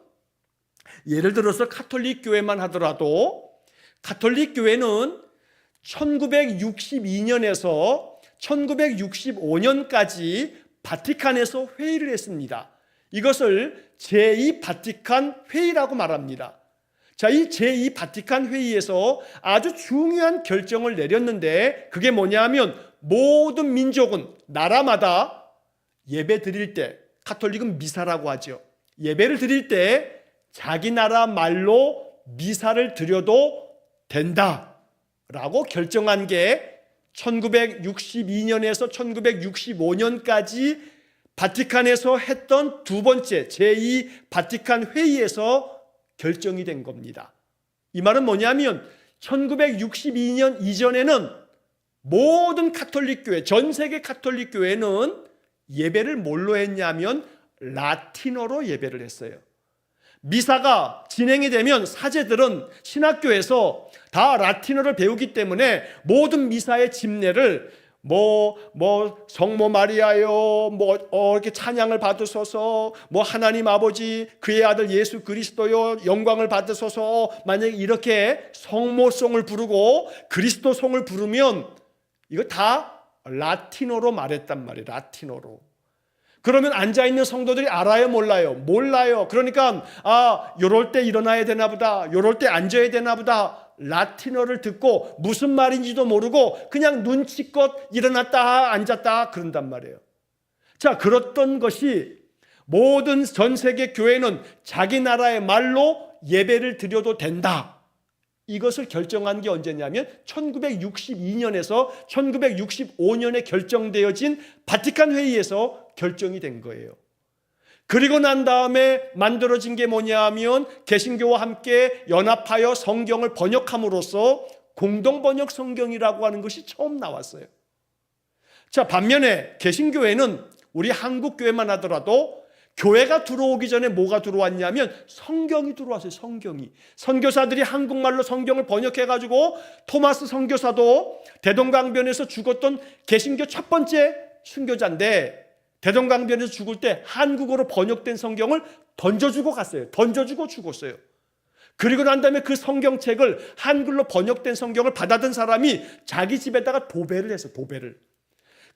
예를 들어서 가톨릭 교회만 하더라도 가톨릭 교회는 1962년에서 1965년까지 바티칸에서 회의를 했습니다. 이것을 제2 바티칸 회의라고 말합니다. 자, 이 제2 바티칸 회의에서 아주 중요한 결정을 내렸는데 그게 뭐냐면 모든 민족은 나라마다 예배 드릴 때, 가톨릭은 미사라고 하죠. 예배를 드릴 때 자기 나라 말로 미사를 드려도 된다라고 결정한 게 1962년에서 1965년까지 바티칸에서 했던 두 번째 제2 바티칸 회의에서 결정이 된 겁니다. 이 말은 뭐냐면 1962년 이전에는 모든 가톨릭 교회, 전 세계 가톨릭 교회는 예배를 뭘로 했냐면 라틴어로 예배를 했어요. 미사가 진행이 되면 사제들은 신학교에서 다 라틴어를 배우기 때문에 모든 미사의 집례를 성모 마리아요, 이렇게 찬양을 받으소서, 하나님 아버지, 그의 아들 예수 그리스도요, 영광을 받으소서, 만약에 이렇게 성모송을 부르고 그리스도송을 부르면 이거 다 라틴어로 말했단 말이에요. 라틴어로. 그러면 앉아있는 성도들이 알아요, 몰라요? 몰라요. 그러니까 요럴 때 일어나야 되나 보다, 요럴 때 앉아야 되나 보다, 라틴어를 듣고 무슨 말인지도 모르고 그냥 눈치껏 일어났다 앉았다 그런단 말이에요. 자, 그렇던 것이 모든 전 세계 교회는 자기 나라의 말로 예배를 드려도 된다, 이것을 결정한 게 언제냐면 1962년에서 1965년에 결정되어진 바티칸 회의에서 결정이 된 거예요. 그리고 난 다음에 만들어진 게 뭐냐 하면 개신교와 함께 연합하여 성경을 번역함으로써 공동번역 성경이라고 하는 것이 처음 나왔어요. 자, 반면에 개신교회는 우리 한국 교회만 하더라도 교회가 들어오기 전에 뭐가 들어왔냐면 성경이 들어왔어요. 성경이. 선교사들이 한국말로 성경을 번역해가지고 토마스 선교사도 대동강변에서 죽었던 개신교 첫 번째 순교자인데 대동강변에서 죽을 때 한국어로 번역된 성경을 던져주고 갔어요. 던져주고 죽었어요. 그리고 난 다음에 그 성경책을 한글로 번역된 성경을 받아든 사람이 자기 집에다가 도배를 했어요. 도배를.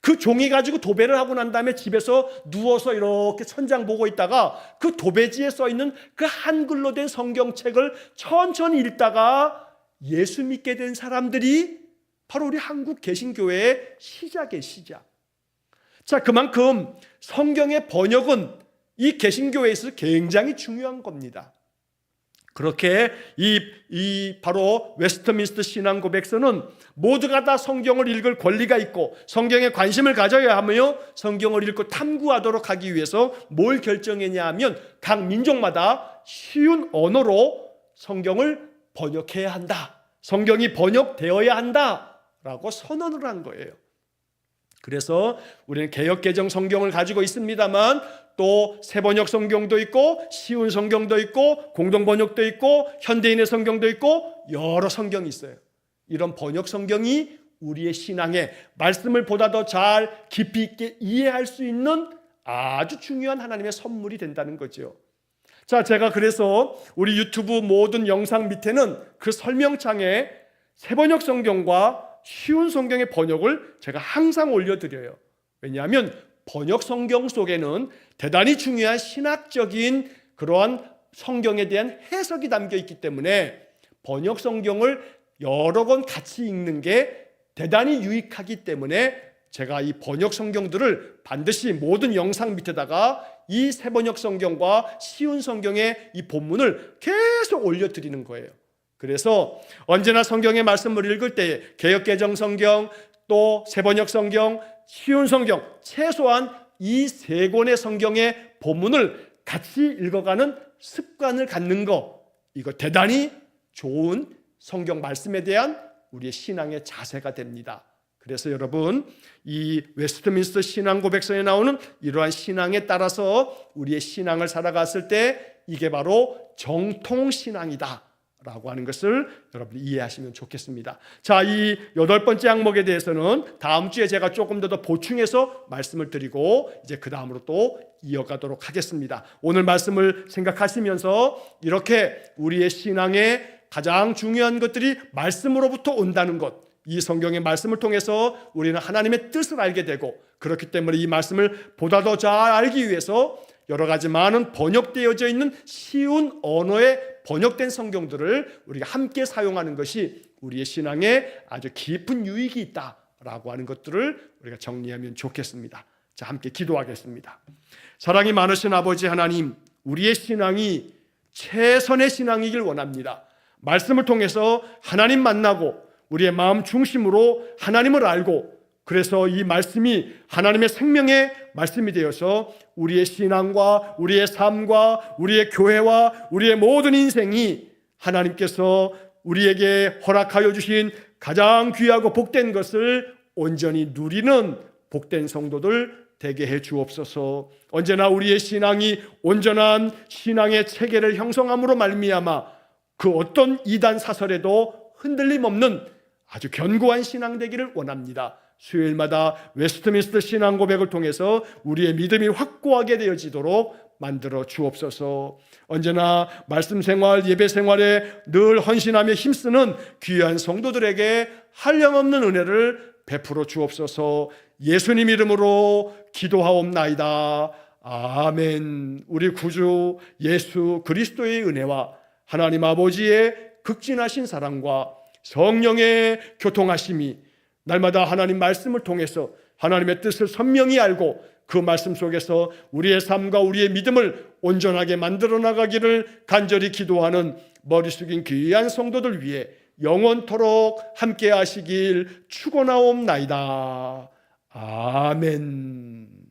그 종이 가지고 도배를 하고 난 다음에 집에서 누워서 이렇게 천장 보고 있다가 그 도배지에 써 있는 그 한글로 된 성경책을 천천히 읽다가 예수 믿게 된 사람들이 바로 우리 한국 개신교회의 시작이에요. 시작. 자, 그만큼 성경의 번역은 이 개신교회에서 굉장히 중요한 겁니다. 그렇게 바로 웨스트민스터 신앙 고백서는 모두가 다 성경을 읽을 권리가 있고 성경에 관심을 가져야 하며 성경을 읽고 탐구하도록 하기 위해서 뭘 결정했냐 하면 각 민족마다 쉬운 언어로 성경을 번역해야 한다, 성경이 번역되어야 한다라고 선언을 한 거예요. 그래서 우리는 개역개정 성경을 가지고 있습니다만 또 새번역 성경도 있고 쉬운 성경도 있고 공동번역도 있고 현대인의 성경도 있고 여러 성경이 있어요. 이런 번역 성경이 우리의 신앙에 말씀을 보다 더 잘 깊이 있게 이해할 수 있는 아주 중요한 하나님의 선물이 된다는 거죠. 자, 제가 그래서 우리 유튜브 모든 영상 밑에는 그 설명창에 새번역 성경과 쉬운 성경의 번역을 제가 항상 올려드려요. 왜냐하면 번역 성경 속에는 대단히 중요한 신학적인 그러한 성경에 대한 해석이 담겨 있기 때문에 번역 성경을 여러 권 같이 읽는 게 대단히 유익하기 때문에 제가 이 번역 성경들을 반드시 모든 영상 밑에다가 이 새번역 성경과 쉬운 성경의 이 본문을 계속 올려드리는 거예요. 그래서 언제나 성경의 말씀을 읽을 때 개역개정 성경, 또 새번역 성경, 쉬운 성경, 최소한 이 세 권의 성경의 본문을 같이 읽어가는 습관을 갖는 거, 이거 대단히 좋은 성경 말씀에 대한 우리의 신앙의 자세가 됩니다. 그래서 여러분, 이 웨스트민스터 신앙 고백서에 나오는 이러한 신앙에 따라서 우리의 신앙을 살아갔을 때 이게 바로 정통신앙이다 라고 하는 것을 여러분이 이해하시면 좋겠습니다. 자, 이 8번째 항목에 대해서는 다음 주에 제가 조금 더 보충해서 말씀을 드리고 이제 그 다음으로 또 이어가도록 하겠습니다. 오늘 말씀을 생각하시면서 이렇게 우리의 신앙에 가장 중요한 것들이 말씀으로부터 온다는 것, 이 성경의 말씀을 통해서 우리는 하나님의 뜻을 알게 되고, 그렇기 때문에 이 말씀을 보다 더 잘 알기 위해서 여러 가지 많은 번역되어져 있는 쉬운 언어에 번역된 성경들을 우리가 함께 사용하는 것이 우리의 신앙에 아주 깊은 유익이 있다라고 하는 것들을 우리가 정리하면 좋겠습니다. 자, 함께 기도하겠습니다. 사랑이 많으신 아버지 하나님, 우리의 신앙이 최선의 신앙이길 원합니다. 말씀을 통해서 하나님 만나고 우리의 마음 중심으로 하나님을 알고, 그래서 이 말씀이 하나님의 생명의 말씀이 되어서 우리의 신앙과 우리의 삶과 우리의 교회와 우리의 모든 인생이 하나님께서 우리에게 허락하여 주신 가장 귀하고 복된 것을 온전히 누리는 복된 성도들 되게 해 주옵소서. 언제나 우리의 신앙이 온전한 신앙의 체계를 형성함으로 말미암아 그 어떤 이단 사설에도 흔들림 없는 아주 견고한 신앙 되기를 원합니다. 수요일마다 웨스트민스터 신앙 고백을 통해서 우리의 믿음이 확고하게 되어지도록 만들어 주옵소서. 언제나 말씀 생활, 예배 생활에 늘 헌신하며 힘쓰는 귀한 성도들에게 한량없는 은혜를 베풀어 주옵소서. 예수님 이름으로 기도하옵나이다. 아멘. 우리 구주 예수 그리스도의 은혜와 하나님 아버지의 극진하신 사랑과 성령의 교통하심이 날마다 하나님 말씀을 통해서 하나님의 뜻을 선명히 알고 그 말씀 속에서 우리의 삶과 우리의 믿음을 온전하게 만들어 나가기를 간절히 기도하는 머리 숙인 귀한 성도들 위해 영원토록 함께 하시길 축원하옵나이다. 아멘.